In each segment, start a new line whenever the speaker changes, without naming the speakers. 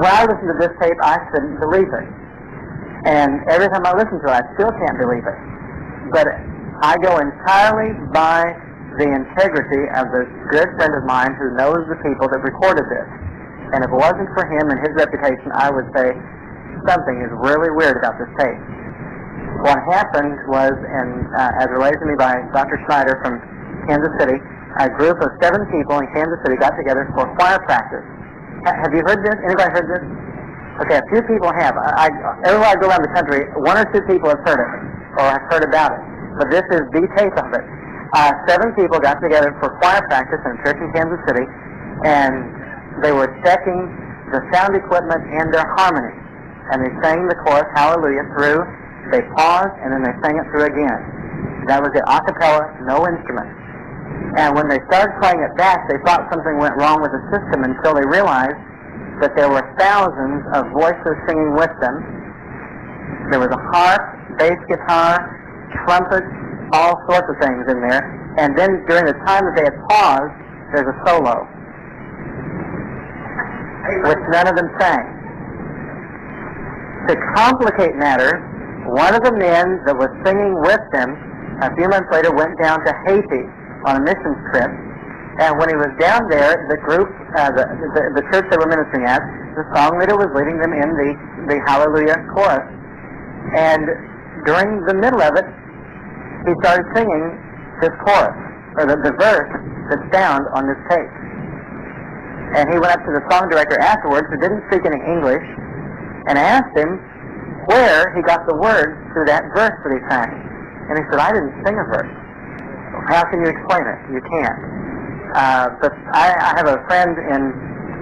when I listened to this tape, I couldn't believe it. And every time I listen to it, I still can't believe it. But I go entirely by the integrity of the good friend of mine who knows the people that recorded this. And if it wasn't for him and his reputation, I would say something is really weird about this tape. What happened was, as related to me by Dr. Schneider from Kansas City, a group of 7 people in Kansas City got together for choir practice. Have you heard this? Anybody heard this? Okay, a few people have. Everywhere I go around the country, 1 or 2 people have heard it, or have heard about it. But this is the tape of it. 7 people got together for choir practice in a church in Kansas City, and they were checking the sound equipment and their harmony. And they sang the chorus, Hallelujah, through. They paused, and then they sang it through again. That was the a cappella, no instrument. And when they started playing it back, they thought something went wrong with the system until they realized that there were thousands of voices singing with them. There was a harp, bass guitar, trumpet, all sorts of things in there. And then during the time that they had paused, there's a solo, which none of them sang. To complicate matters, one of the men that was singing with them a few months later went down to Haiti on a missions trip, and when he was down there, the group, the church they were ministering at, the song leader was leading them in the Hallelujah chorus, and during the middle of it, he started singing this chorus, or the verse that's found on this tape. And he went up to the song director afterwards, who didn't speak any English, and asked him where he got the words to that verse that he sang. And he said, I didn't sing a verse. How can you explain it? You can't. But I have a friend in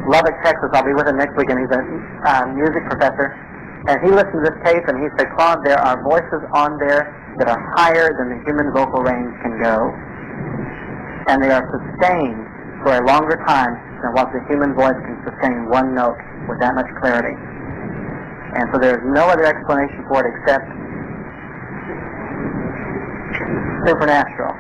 Lubbock, Texas. I'll be with him next week, and he's a music professor. And he listened to this tape, and he said, Claude, there are voices on there that are higher than the human vocal range can go. And they are sustained for a longer time than what the human voice can sustain one note with that much clarity. And so there's no other explanation for it except supernatural.